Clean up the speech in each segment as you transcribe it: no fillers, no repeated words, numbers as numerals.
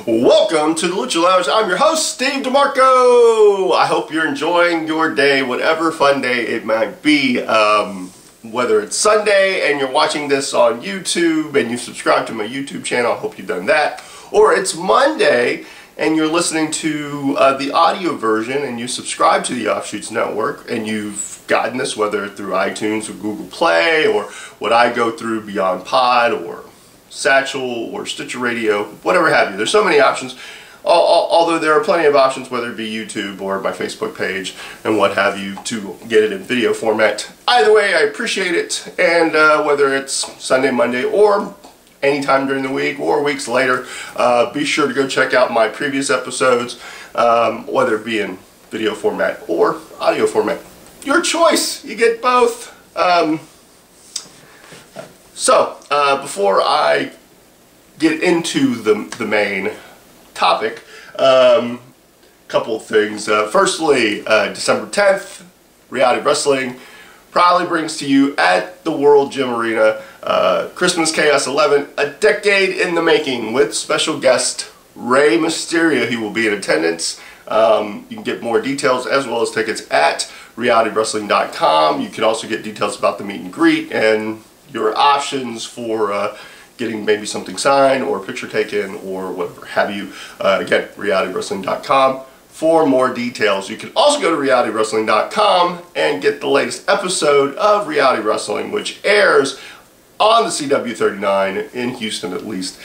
Welcome to the Lucha Lounge. I'm your host, Steve DeMarco. I hope you're enjoying your day, whatever fun day it might be. Whether it's Sunday and you're watching this on YouTube and you subscribe to my YouTube channel, I hope you've done that. Or it's Monday and you're listening to the audio version and you subscribe to the Offshoots Network and you've gotten this, whether through iTunes or Google Play or what I go through Beyond Pod or Satchel or Stitcher Radio, whatever have you. There's so many options, although there are plenty of options, whether it be YouTube or my Facebook page and what have you, to get it in video format. Either way, I appreciate it, and whether it's Sunday, Monday, or anytime during the week or weeks later, be sure to go check out my previous episodes, whether it be in video format or audio format. Your choice. You get both. Before I get into the main topic, couple of things. Firstly, December 10th, Reality Wrestling proudly brings to you at the World Gym Arena Christmas Chaos 11, a decade in the making, with special guest Rey Mysterio. He will be in attendance. You can get more details as well as tickets at realitywrestling.com. You can also get details about the meet and greet and your options for getting maybe something signed or a picture taken or whatever have you. Again, realitywrestling.com for more details. You can also go to realitywrestling.com and get the latest episode of Reality Wrestling, which airs on the CW39 in Houston, at least,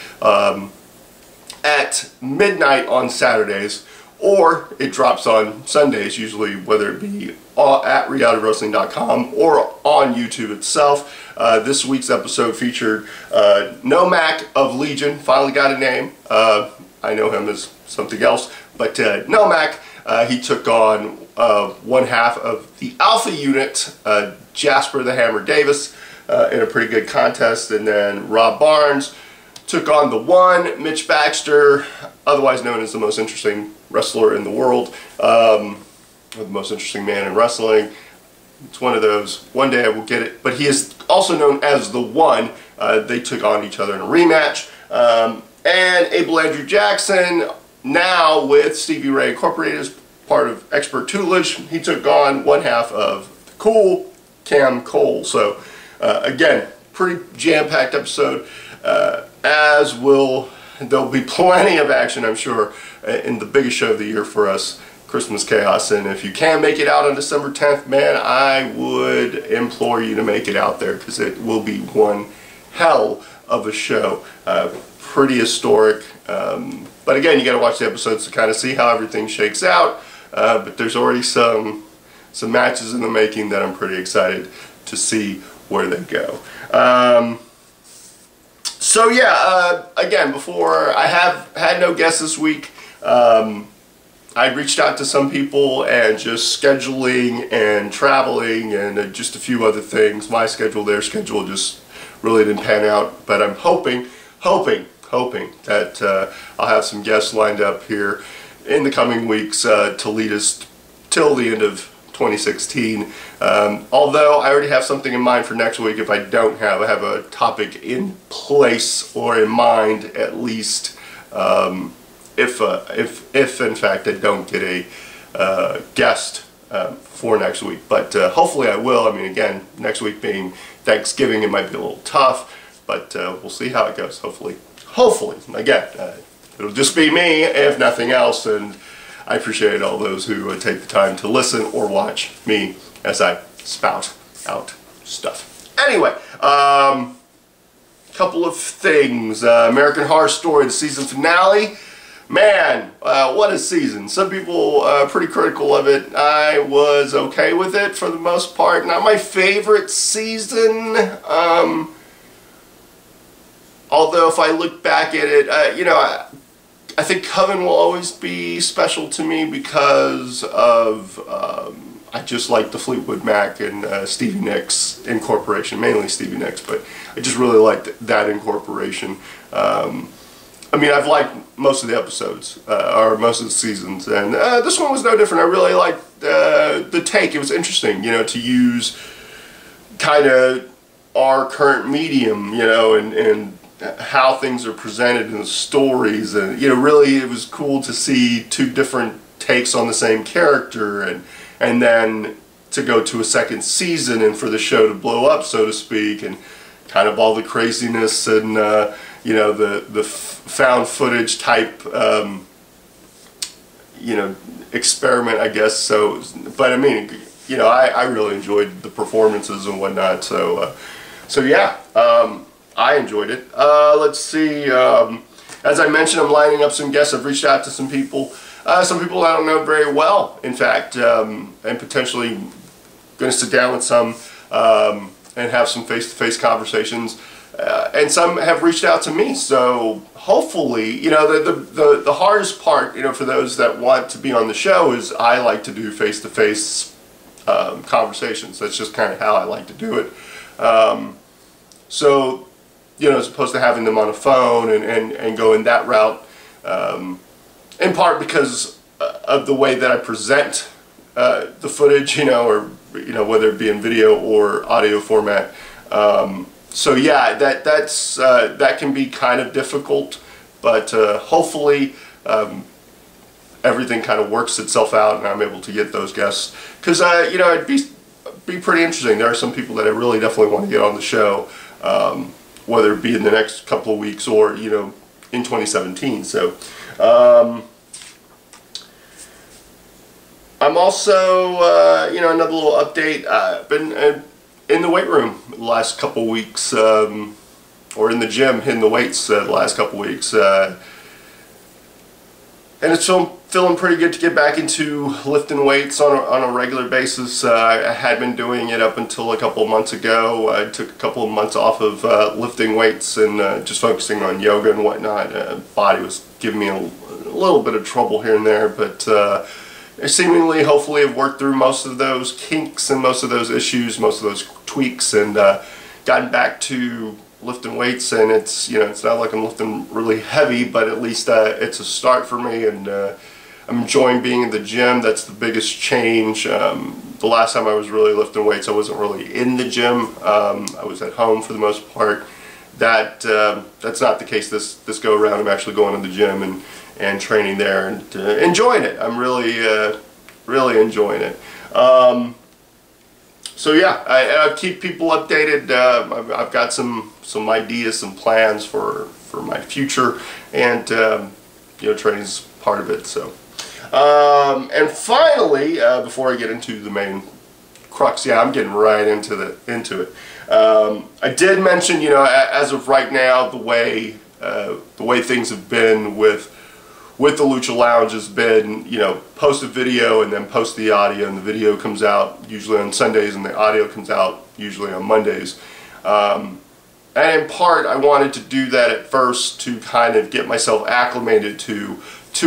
at midnight on Saturdays, or it drops on Sundays, usually, whether it be at realitywrestling.com or on YouTube itself. This week's episode featured Nomak of Legion. Finally got a name. I know him as something else, but Nomak, he took on one half of the Alpha Unit, Jasper the Hammer Davis, in a pretty good contest. And then Rob Barnes took on the One, Mitch Baxter, otherwise known as the most interesting wrestler in the world, or the most interesting man in wrestling. It's one of those. One day I will get it. But he is also known as the One. They took on each other in a rematch. And Abel Andrew Jackson, now with Stevie Ray Incorporated as part of Expert Tutelage, he took on one half of the Cool, Cam Cole. So again, pretty jam-packed episode. There'll be plenty of action, I'm sure, in the biggest show of the year for us, Christmas Chaos. And if you can make it out on December 10th, man, I would implore you to make it out there, because it will be one hell of a show. Pretty historic. But again, you got to watch the episodes to kind of see how everything shakes out. But there's already some matches in the making that I'm pretty excited to see where they go. So yeah, again, before, I have had no guests this week. I reached out to some people, and just scheduling and traveling and just a few other things. My schedule, their schedule just really didn't pan out. But I'm hoping that I'll have some guests lined up here in the coming weeks to lead us till the end of 2016. Although I already have something in mind for next week. If I don't have, I have a topic in place or in mind, at least, if in fact I don't get a guest for next week. But hopefully I will. I mean, again, next week being Thanksgiving, it might be a little tough, but we'll see how it goes. Hopefully, again, it'll just be me, if nothing else, and I appreciate all those who take the time to listen or watch me as I spout out stuff. Anyway, couple of things. American Horror Story, the season finale. Man, what a season. Some people are pretty critical of it. I was okay with it for the most part. Not my favorite season. Although if I look back at it, you know, I think Coven will always be special to me because of, I just like the Fleetwood Mac and Stevie Nicks incorporation, mainly Stevie Nicks, but I just really liked that incorporation. I mean, I've liked most of the episodes, or most of the seasons, and this one was no different. I really liked the take. It was interesting, you know, to use kind of our current medium, you know, and how things are presented in the stories, and really it was cool to see two different takes on the same character, and then to go to a second season and for the show to blow up, so to speak, and kind of all the craziness and the found footage type experiment, I guess. So, but I mean, I really enjoyed the performances and whatnot. So yeah, I enjoyed it. Let's see. As I mentioned, I'm lining up some guests. I've reached out to some people I don't know very well, in fact, and potentially going to sit down with some and have some face-to-face conversations. And some have reached out to me, so hopefully, the hardest part, for those that want to be on the show is I like to do face-to-face conversations. That's just kind of how I like to do it. So, as opposed to having them on a phone and going that route, in part because of the way that I present the footage, or whether it be in video or audio format. So yeah, that can be kind of difficult, but hopefully everything kind of works itself out, and I'm able to get those guests. Because it'd be pretty interesting. There are some people that I really definitely want to get on the show, whether it be in the next couple of weeks or in 2017. So I'm also another little update. I've been in the weight room the last couple weeks, or in the gym hitting the weights the last couple weeks, and it's feeling pretty good to get back into lifting weights on a regular basis. I had been doing it up until a couple of months ago. I took a couple of months off of lifting weights and just focusing on yoga and whatnot. Body was giving me a little bit of trouble here and there, but seemingly, hopefully, I've worked through most of those kinks and most of those issues, most of those tweaks, and gotten back to lifting weights. And it's it's not like I'm lifting really heavy, but at least it's a start for me, and I'm enjoying being in the gym. That's the biggest change. The last time I was really lifting weights, I wasn't really in the gym. I was at home for the most part. That's not the case this go around. I'm actually going to the gym and training there and enjoying it. I'm really enjoying it. So yeah, I keep people updated. I've got some ideas, some plans for my future, and training is part of it. So, and finally, before I get into the main crux, yeah, I'm getting right into it. I did mention, as of right now, the way things have been with the Lucha Lounge has been, post a video and then post the audio, and the video comes out usually on Sundays and the audio comes out usually on Mondays. And in part, I wanted to do that at first to kind of get myself acclimated to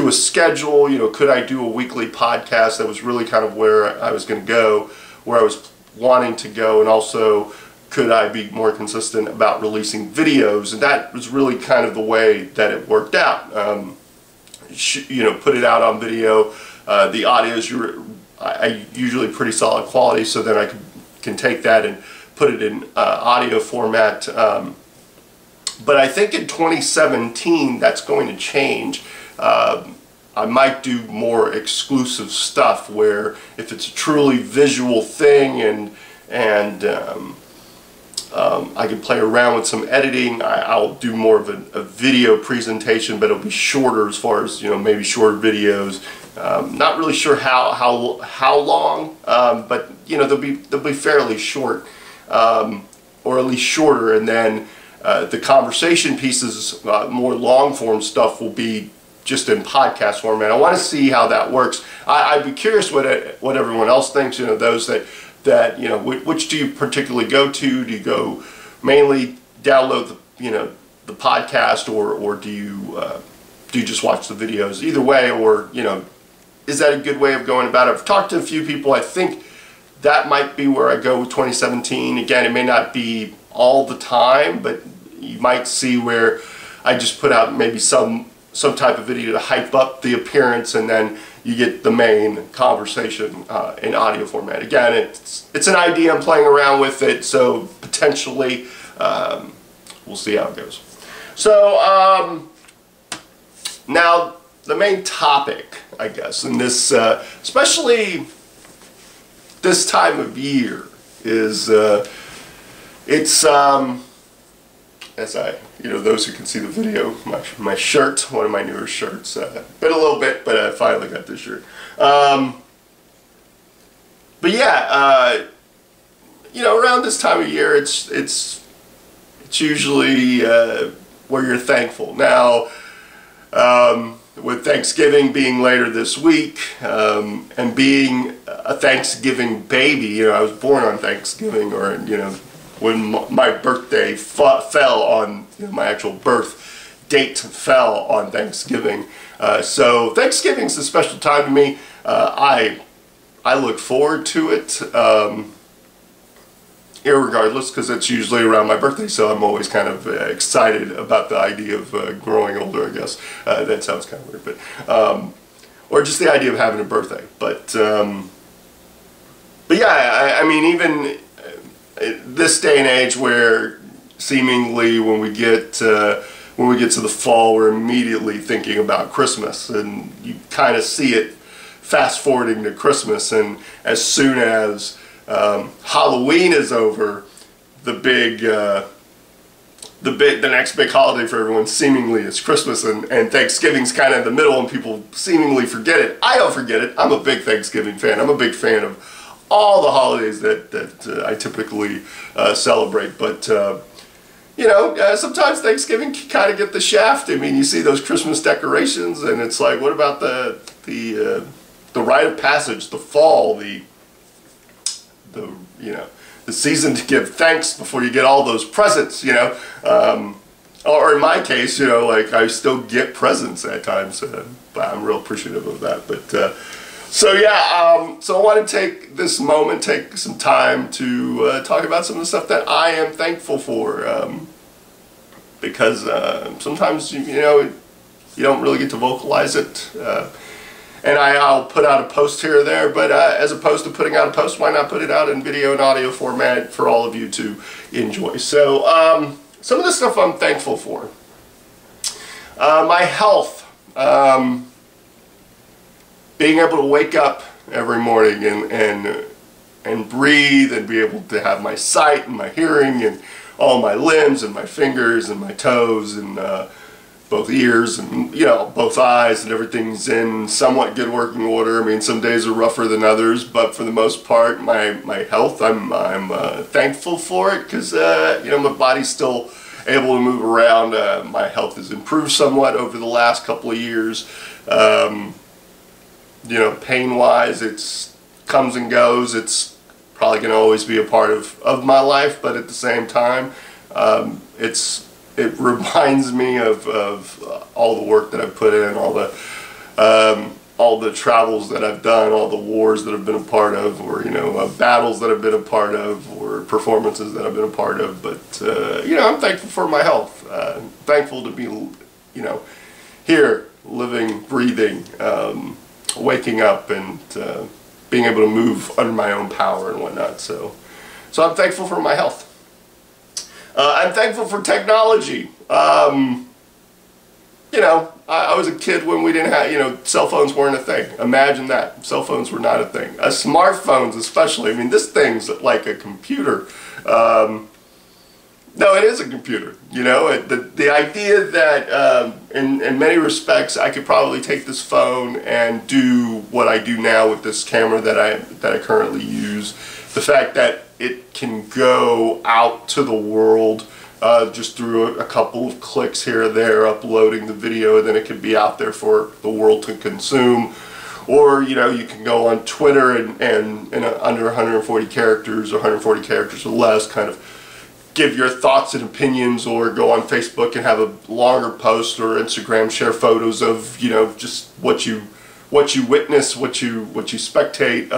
a schedule. Could I do a weekly podcast? That was really kind of where I was going to go, where I was wanting to go, and also could I be more consistent about releasing videos? And that was really kind of the way that it worked out. Put it out on video. The audio is usually pretty solid quality, so then I can take that and put it in audio format. But I think in 2017 that's going to change. I might do more exclusive stuff where if it's a truly visual thing and I can play around with some editing, I'll do more of a video presentation, but it'll be shorter as far as, maybe shorter videos. Not really sure how long, but they'll be fairly short, or at least shorter, and then the conversation pieces, more long form stuff, will be just in podcast format. I want to see how that works. I'd be curious what everyone else thinks. Those that which do you particularly go to? Do you go mainly download the podcast, or do you just watch the videos? Either way, or is that a good way of going about it? I've talked to a few people. I think that might be where I go with 2017. Again, it may not be all the time, but you might see where I just put out maybe some type of video to hype up the appearance, and then you get the main conversation in audio format. Again, it's an idea. I'm playing around with it, so potentially we'll see how it goes. So, now the main topic, I guess, in this, especially this time of year, is as those who can see the video, my shirt, one of my newer shirts, been a little bit, but I finally got this shirt. But yeah, around this time of year, it's usually where you're thankful. Now, with Thanksgiving being later this week, and being a Thanksgiving baby, I was born on Thanksgiving, or when my birthday fell on, my actual birth date fell on Thanksgiving. So Thanksgiving's a special time to me. I look forward to it, irregardless, because it's usually around my birthday, so I'm always kind of excited about the idea of growing older, I guess. That sounds kind of weird, but or just the idea of having a birthday. But yeah, I mean, even this day and age, where seemingly when we get to the fall, we're immediately thinking about Christmas, and you kind of see it fast forwarding to Christmas, and as soon as Halloween is over, the next big holiday for everyone seemingly is Christmas, and Thanksgiving's kind of in the middle, and people seemingly forget it. I don't forget it. I'm a big Thanksgiving fan. I'm a big fan of all the holidays that I typically celebrate, but sometimes Thanksgiving can kind of get the shaft. I mean, you see those Christmas decorations, and it's like, what about the rite of passage, the fall, the season to give thanks before you get all those presents, or in my case, like, I still get presents at times, but I'm real appreciative of that. But so yeah, so I want to take this moment, take some time to talk about some of the stuff that I am thankful for, because sometimes you don't really get to vocalize it. And I'll put out a post here or there, but as opposed to putting out a post, why not put it out in video and audio format for all of you to enjoy? So, some of the stuff I'm thankful for. My health. Being able to wake up every morning and breathe, and be able to have my sight and my hearing and all my limbs and my fingers and my toes and both ears and both eyes, and everything's in somewhat good working order. I mean, some days are rougher than others, but for the most part, my health, I'm thankful for it, because my body's still able to move around. My health has improved somewhat over the last couple of years. Pain wise, it's comes and goes. It's probably going to always be a part of my life, but at the same time, it reminds me of all the work that I've put in, all the travels that I've done, all the wars that I've been a part of, or battles that I've been a part of, or performances that I've been a part of. But I'm thankful for my health. Thankful to be here, living, breathing, waking up, and being able to move under my own power and whatnot. So I'm thankful for my health. I'm thankful for technology. I was a kid when we didn't have, cell phones weren't a thing. Imagine that. Cell phones were not a thing. Smartphones especially. I mean, this thing's like a computer. No, it is a computer. The idea that in many respects I could probably take this phone and do what I do now with this camera that I currently use. The fact that it can go out to the world just through a couple of clicks here or there, uploading the video, and then it can be out there for the world to consume. Or you can go on Twitter and under 140 characters or 140 characters or less, kind of give your thoughts and opinions, or go on Facebook and have a longer post, or Instagram share photos of just what you witness, what you spectate.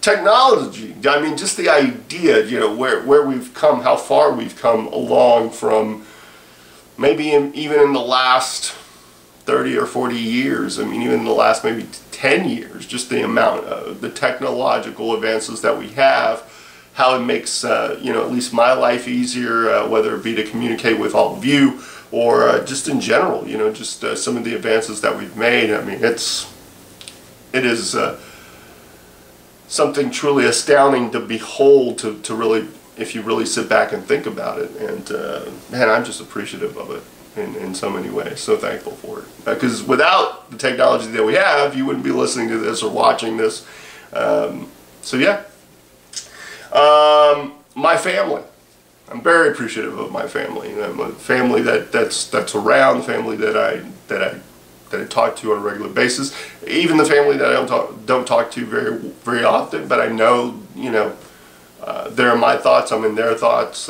Technology, I mean, just the idea, where we've come, how far we've come along from maybe even in the last 30 or 40 years. I mean, even in the last maybe 10 years, just the amount of the technological advances that we have how it makes at least my life easier, whether it be to communicate with all of you or just in general, just some of the advances that we've made. I mean, it is something truly astounding to behold, to really, if you really sit back and think about it. And man, I'm just appreciative of it in so many ways. So thankful for it. Because without the technology that we have, you wouldn't be listening to this or watching this. So yeah. My family. I'm very appreciative of my family. My family that's around, family that I talk to on a regular basis. Even the family that I don't talk to very often, but I know, they're in my thoughts, I'm in their thoughts.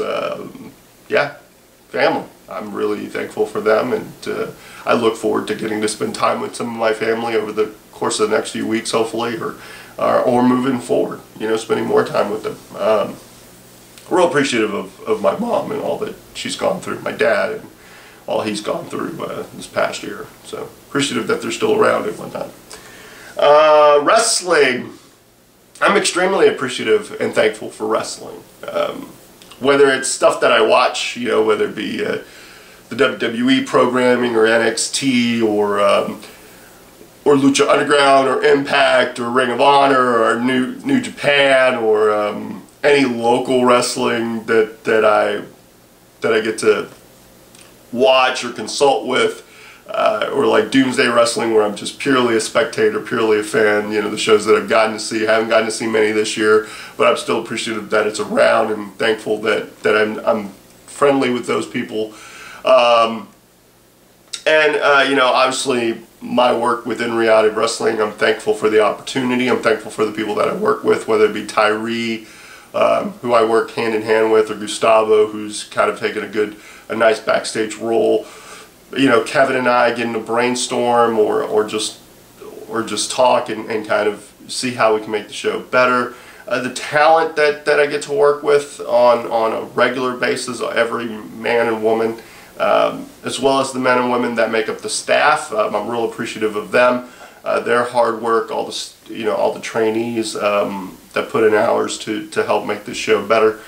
Yeah, family. I'm really thankful for them, and I look forward to getting to spend time with some of my family over the course of the next few weeks, hopefully, or moving forward, spending more time with them. Real appreciative of my mom and all that she's gone through, my dad and all he's gone through this past year. So appreciative that they're still around and whatnot. Wrestling. I'm extremely appreciative and thankful for wrestling. Whether it's stuff that I watch, whether it be the WWE programming or NXT or Lucha Underground or Impact or Ring of Honor or New Japan or any local wrestling that I get to watch or consult with, or like Doomsday Wrestling, where I'm just purely a spectator, purely a fan. The shows that I've gotten to see. I haven't gotten to see many this year, but I'm still appreciative that it's around and thankful that I'm friendly with those people. Obviously my work within reality wrestling, I'm thankful for the opportunity. I'm thankful for the people that I work with, whether it be Tyree, who I work hand in hand with, or Gustavo, who's kind of taken a nice backstage role. Kevin and I getting to brainstorm or just talk and kind of see how we can make the show better. The talent that I get to work with on a regular basis, every man and woman, as well as the men and women that make up the staff. I'm real appreciative of them, their hard work, all the trainees that put in hours to help make this show better.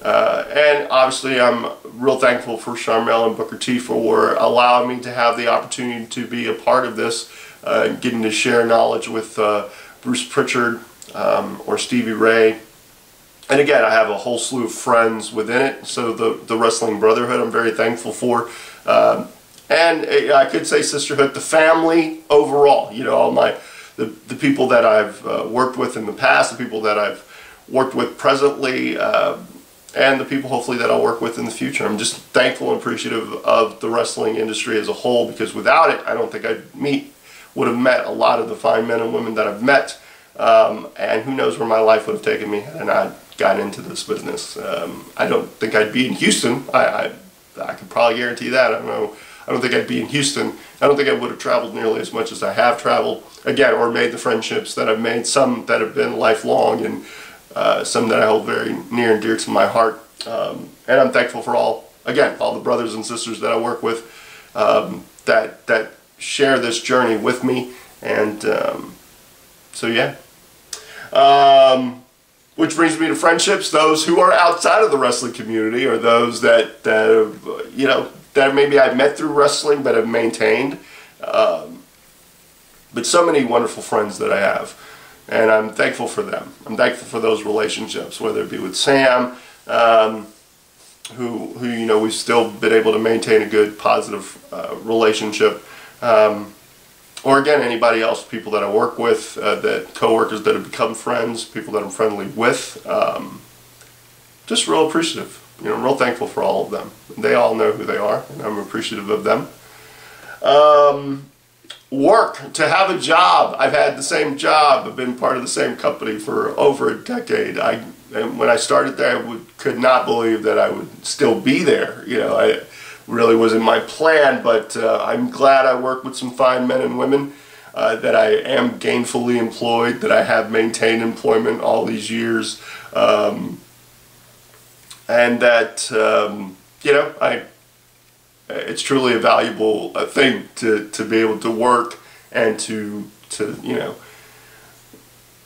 And obviously I'm real thankful for Sharmell and Booker T for allowing me to have the opportunity to be a part of this, getting to share knowledge with Bruce Pritchard or Stevie Ray. And again, I have a whole slew of friends within it, so the Wrestling Brotherhood I'm very thankful for. And I could say sisterhood, the family overall, all the people that I've worked with in the past, the people that I've worked with presently, and the people hopefully that I'll work with in the future. I'm just thankful and appreciative of the wrestling industry as a whole, because without it, I don't think would have met a lot of the fine men and women that I've met, and who knows where my life would have taken me had I not gotten into this business. I don't think I'd be in Houston. I could probably guarantee that. I don't think I'd be in Houston. I don't think I would have traveled nearly as much as I have traveled, again, or made the friendships that I've made, some that have been lifelong and some that I hold very near and dear to my heart. And I'm thankful for all the brothers and sisters that I work with that share this journey with me. And so yeah. Which brings me to friendships, those who are outside of the wrestling community, or those that maybe I've met through wrestling but have maintained. But so many wonderful friends that I have. And I'm thankful for them. I'm thankful for those relationships, whether it be with Sam, who we've still been able to maintain a good, positive relationship, or again, anybody else, people that I work with, coworkers that have become friends, people that I'm friendly with. Just real appreciative. Real thankful for all of them. They all know who they are, and I'm appreciative of them. Work, to have a job. I've had the same job. I've been part of the same company for over a decade. When I started there, I could not believe that I would still be there. I really wasn't my plan, but I'm glad I work with some fine men and women, that I am gainfully employed, that I have maintained employment all these years, and that it's truly a valuable thing to be able to work and to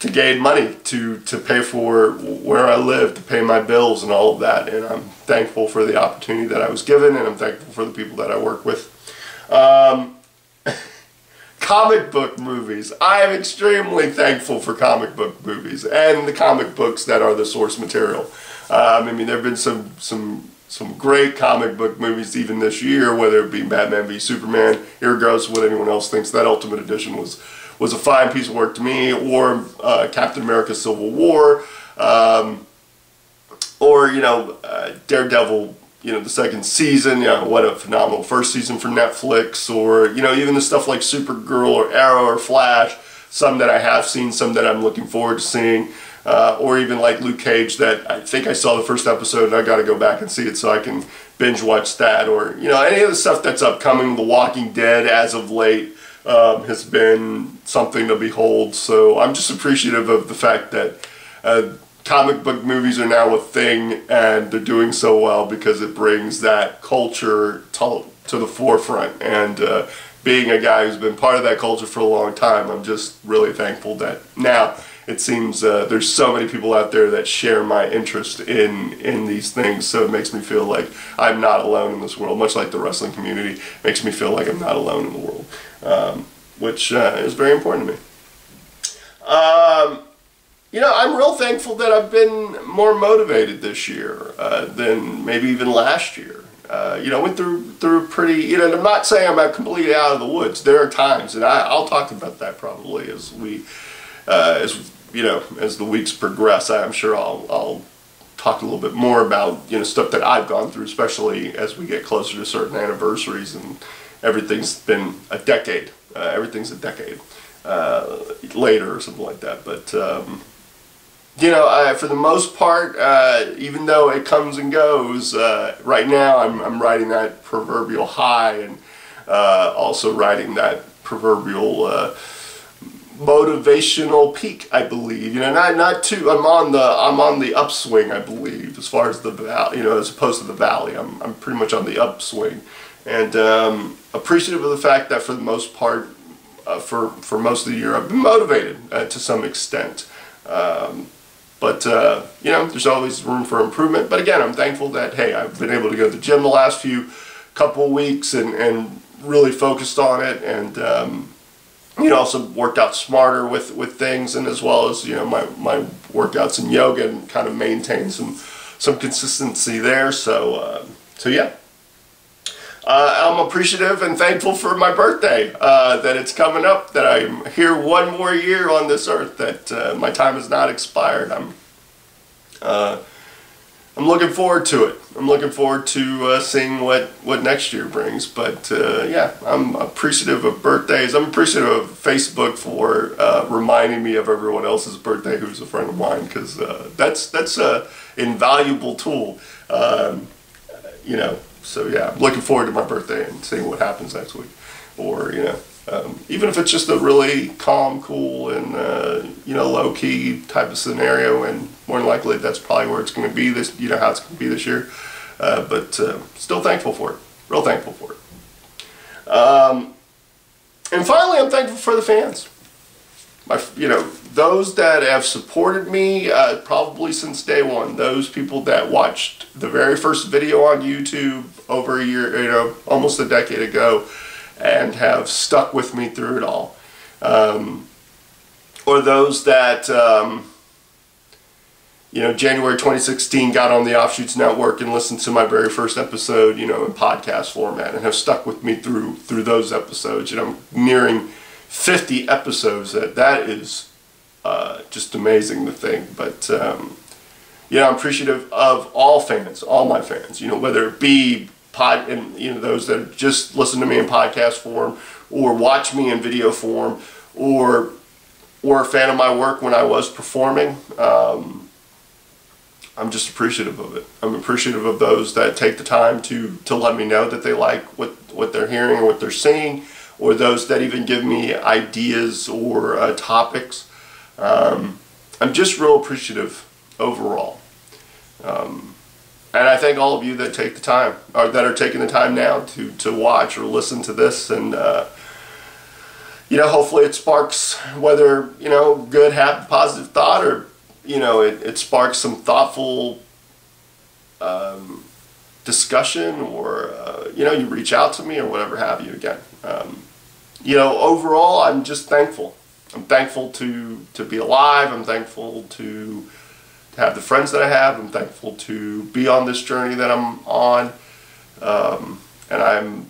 to gain money to pay for where I live, to pay my bills and all of that. And I'm thankful for the opportunity that I was given, and I'm thankful for the people that I work with. Comic book movies. I am extremely thankful for comic book movies and the comic books that are the source material. I mean, there have been some great comic book movies even this year, whether it be Batman v Superman, regardless of what anyone else thinks. That Ultimate Edition was a fine piece of work to me, or Captain America Civil War, or, you know, Daredevil, you know, the second season, you know, what a phenomenal first season for Netflix, or, you know, even the stuff like Supergirl or Arrow or Flash, some that I have seen, some that I'm looking forward to seeing, or even like Luke Cage, that I think I saw the first episode and I got to go back and see it so I can binge watch that, or, you know, any of the stuff that's upcoming. The Walking Dead as of late has been something to behold, so I'm just appreciative of the fact that comic book movies are now a thing, and they're doing so well because it brings that culture to the forefront. And being a guy who's been part of that culture for a long time, I'm just really thankful that now it seems there's so many people out there that share my interest in these things. So it makes me feel like I'm not alone in this world, much like the wrestling community makes me feel like I'm not alone in the world, which is very important to me. You know, I'm real thankful that I've been more motivated this year than maybe even last year. You know, went through pretty, you know, I'm not saying I'm completely out of the woods. There are times, and I'll talk about that probably as we, you know, as the weeks progress. I'm sure I'll talk a little bit more about, you know, stuff that I've gone through, especially as we get closer to certain anniversaries and everything's been a decade. Everything's a decade later or something like that. But you know, for the most part, even though it comes and goes, right now I'm riding that proverbial high, and also riding that proverbial motivational peak, I believe. You know, not too. I'm on the upswing, I believe, as far as the valley. You know, as opposed to the valley. I'm pretty much on the upswing, and appreciative of the fact that for the most part, for most of the year, I've been motivated to some extent. But, you know, there's always room for improvement. But again, I'm thankful that, hey, I've been able to go to the gym the last couple of weeks and really focused on it, and, you know, also worked out smarter with things, and as well as, you know, my workouts in yoga, and kind of maintain some consistency there. So yeah. I'm appreciative and thankful for my birthday, that it's coming up, that I'm here one more year on this earth, that my time has not expired. I'm looking forward to it. I'm looking forward to seeing what next year brings. But yeah, I'm appreciative of birthdays. I'm appreciative of Facebook for reminding me of everyone else's birthday who's a friend of mine, because that's a invaluable tool, you know. So yeah, I'm looking forward to my birthday and seeing what happens next week. Or, you know, even if it's just a really calm, cool, and, you know, low-key type of scenario, and more than likely that's probably where it's going to be this, you know, how it's going to be this year. But still thankful for it. Real thankful for it. And finally, I'm thankful for the fans. You know, those that have supported me probably since day one. Those people that watched the very first video on YouTube over a year, you know, almost a decade ago, and have stuck with me through it all. Or those that, you know, January 2016 got on the Offshoots Network and listened to my very first episode, you know, in podcast format, and have stuck with me through those episodes. You know, I'm nearing 50 episodes. That is just amazing to think. But you know, I'm appreciative of all fans, all my fans. You know, whether it be and you know, those that just listen to me in podcast form, or watch me in video form, or a fan of my work when I was performing. I'm just appreciative of it. I'm appreciative of those that take the time to let me know that they like what they're hearing or what they're seeing, or those that even give me ideas or topics. I'm just real appreciative overall. And I thank all of you that take the time, or that are taking the time now to watch or listen to this. And hopefully it sparks, whether, good, happy, positive thought, or, it sparks some thoughtful discussion, or, you reach out to me or whatever have you again. Overall, I'm just thankful. I'm thankful to be alive. I'm thankful to have the friends that I have. I'm thankful to be on this journey that I'm on. And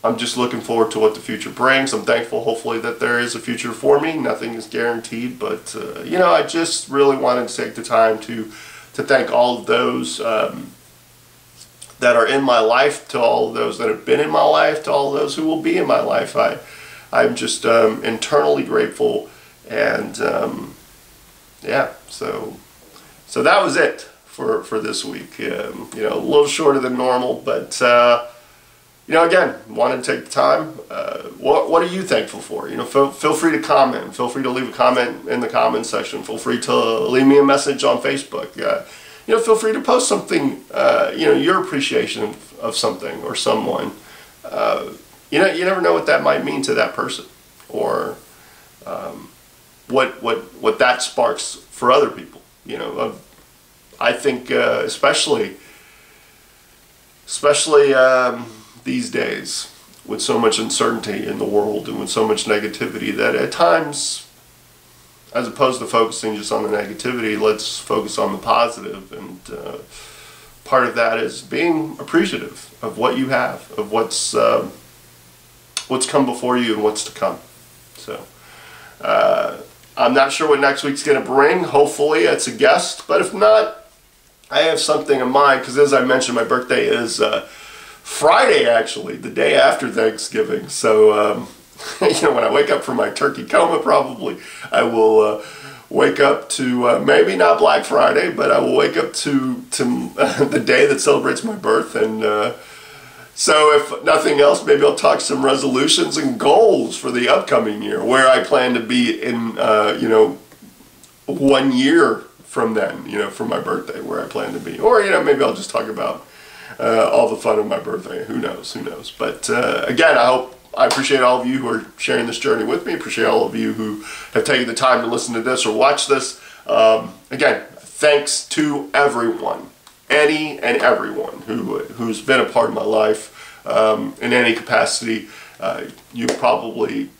I'm just looking forward to what the future brings. I'm thankful, hopefully, that there is a future for me. Nothing is guaranteed, but, I just really wanted to take the time to thank all of those that are in my life, to all of those that have been in my life, to all of those who will be in my life. I'm just internally grateful, and so that was it for this week. A little shorter than normal, but again, wanted to take the time. What are you thankful for? Feel free to comment. Feel free to leave a comment in the comment section. Feel free to leave me a message on Facebook. Feel free to post something, your appreciation of something or someone. You never know what that might mean to that person, or what that sparks for other people. I think especially these days, with so much uncertainty in the world and with so much negativity, that at times, as opposed to focusing just on the negativity, let's focus on the positive. And part of that is being appreciative of what you have, of what's come before you and what's to come. So I'm not sure what next week's going to bring. Hopefully it's a guest, but if not, I have something in mind, because as I mentioned, my birthday is Friday, actually, the day after Thanksgiving. So when I wake up from my turkey coma, probably I will wake up to maybe not Black Friday, but I will wake up to the day that celebrates my birth. And so if nothing else, maybe I'll talk some resolutions and goals for the upcoming year, where I plan to be in 1 year from then, from my birthday, where I plan to be. Or maybe I'll just talk about all the fun of my birthday. Who knows? But again, I appreciate all of you who are sharing this journey with me. Appreciate all of you who have taken the time to listen to this or watch this. Again, thanks to everyone, any and everyone who's been a part of my life in any capacity. You probably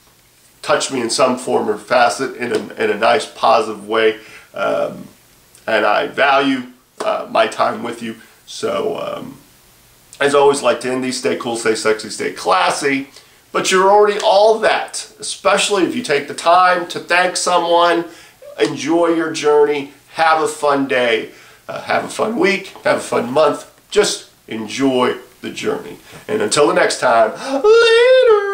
touched me in some form or facet in a nice, positive way, and I value my time with you. So, as always, like to end these: stay cool, stay sexy, stay classy. But you're already all that, especially if you take the time to thank someone. Enjoy your journey. Have a fun day. Have a fun week. Have a fun month. Just enjoy the journey. And until the next time, later.